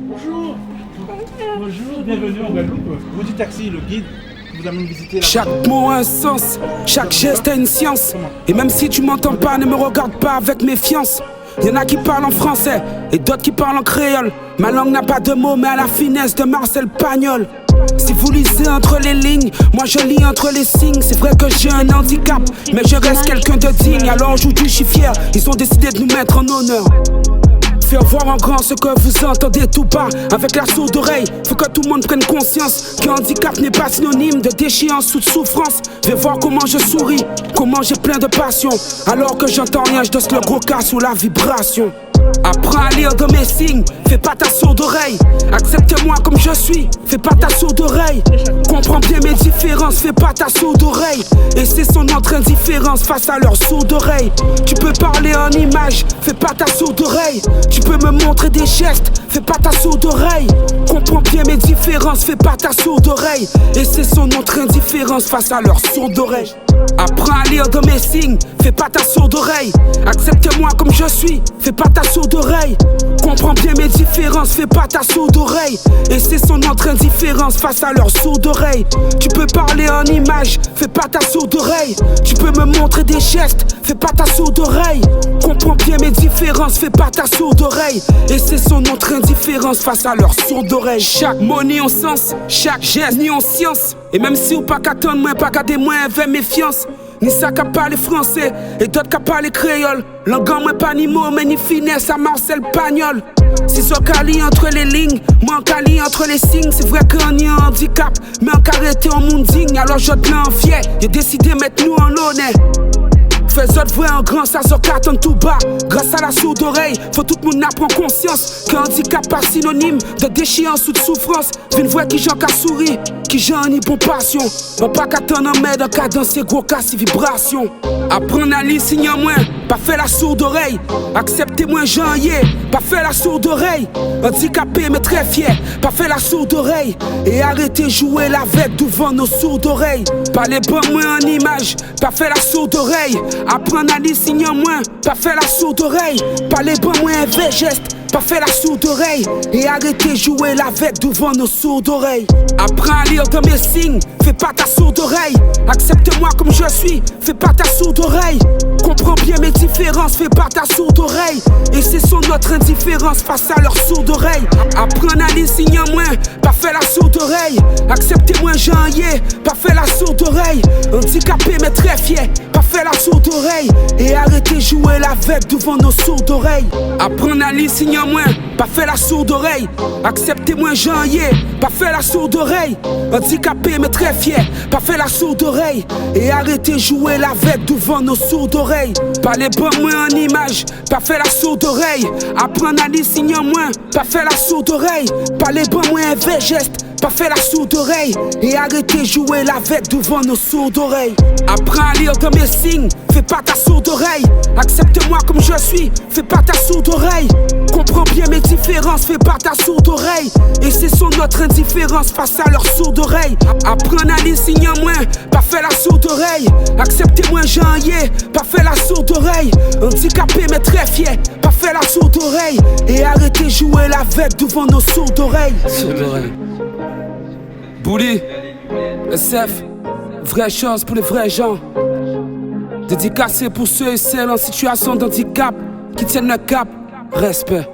Bonjour. Bonjour, bienvenue en Guadeloupe. Vous du taxi, le guide vous amène visiter la... Chaque mot a un sens, chaque geste a une science. Et même si tu m'entends pas, ne me regarde pas avec méfiance. Y'en a qui parlent en français et d'autres qui parlent en créole. Ma langue n'a pas de mots mais à la finesse de Marcel Pagnol. Si vous lisez entre les lignes, moi je lis entre les signes. C'est vrai que j'ai un handicap, mais je reste quelqu'un de digne. Alors aujourd'hui je suis fier, ils ont décidé de nous mettre en honneur. Faire voir en grand ce que vous entendez tout bas. Avec la sourde oreille, faut que tout le monde prenne conscience qu'un handicap n'est pas synonyme de déchéance ou de souffrance. Viens voir comment je souris, comment j'ai plein de passion. Alors que j'entends rien, je danse le gros cas sous la vibration. Apprends à lire de mes signes, fais pas ta sourde oreille. Accepte-moi comme je suis, fais pas ta sourde oreille. Comprends bien mes différences, fais pas ta sourde oreille. Et c'est son notre indifférence face à leur sourde oreille. Tu peux parler en image, fais pas ta sourde oreille. Tu peux me montrer des gestes, fais pas ta sourde oreille. Comprends bien mes différences, fais pas ta sourde oreille. Et c'est son notre indifférence face à leur sourde oreille. Apprends à lire de mes signes, fais pas ta sourde oreille. Accepte-moi comme je suis, fais pas ta sourde oreille. Comprends bien mes différences, fais pas ta sourde oreille. Et c'est son notre indifférence face à leur sourde oreille. Tu peux parler en image, fais pas ta sourde oreille. Tu peux me montrer des gestes, fais pas ta sourde oreille. Comprends bien mes différences, fais pas ta sourde oreille. Et c'est son notre indifférence face à leur sourde oreille. Chaque mot ni en sens, chaque geste ni en science. Et même si ou pas qu'attendre moins, pas garder moins avec méfiance. Ni ça qu'à parler français, et d'autres qu'à parler créole. Langue en moins pas ni mots, mais ni finesse à Marcel Pagnol. Si ce qu'à lire entre les lignes, moi qu'à lire entre les signes. C'est vrai qu'on y a un handicap, mais en caractère en monde digne. Alors je te l'enfiais, j'ai décidé de mettre nous en l'honneur. Fais autres vrai en grand, ça sort carton tout bas. Grâce à la sourde oreille, faut tout le monde apprendre conscience qu'un handicap pas synonyme de déchéance ou de souffrance. Une voix qui j'en qu'à sourire, qui j'en ni bon passion. On pas qu'à t'en en mettre, qu'à danser gros cas si vibration. Apprendre à lire signe en moins, pas faire la sourde oreille. Acceptez-moi j'en y ai, pas faire la sourde oreille. Handicapé mais très fier, pas faire la sourde oreille. Et arrêtez jouer la vête devant nos sourdes oreilles. Parlez pas moins en image, pas faire la sourde oreille. Apprendre à lire signe en moins, pas faire la sourde oreille. Parlez pas moins un geste, pas faire la sourde oreille. Et arrêtez jouer la vête devant nos sourdes oreilles. Apprends à lire de mes signes, fais pas ta sourde oreille. Accepte-moi comme je suis, fais pas ta sourde oreille. Comprends bien mes différences, fais pas ta sourde oreille. Et c'est son notre indifférence face à leur sourde oreille. Apprends à lire signe en moins, pas faire la sourde oreille. Acceptez-moi j'en y ai, pas faire la sourde oreille. Handicapé mais très fier, pas faire la sourde oreille. Et arrêtez jouer la vête devant nos sourdes oreilles. Apprends à lire signe en moins, pas faire la sourde oreille. Acceptez-moi j'en y ai, pas faire la sourde oreille. Handicapé mais très fier, pas faire la sourde oreille. Et arrêtez jouer la vête devant nos sourdes oreilles. Parlez pas moins en image, pas faire la sourde oreille. Apprendre à lire signe en moins, pas faire la sourde oreille. Parlez pas moins un vrai geste, pas faire la sourde oreille. Et arrêtez jouer la vête devant nos sourdes oreilles. Apprends à lire de mes signes, fais pas ta sourde oreille. Accepte-moi comme je suis, fais pas ta sourde oreille. Comprends bien mes différences, fais pas ta sourde oreille. Et c'est son notre indifférence face à leur sourde oreille. Apprends à lire signe en moins, pas faire la sourde oreille. Acceptez-moi j'en y ai, pas faire la sourde oreille. Handicapé mais très fier, pas faire la sourde oreille. Et arrêtez jouer la vête devant nos sourdes oreilles. Sourde oreille. Bouli, SF, vraie chose pour les vrais gens. Dédicacé pour ceux et celles en situation d'handicap qui tiennent le cap. Respect.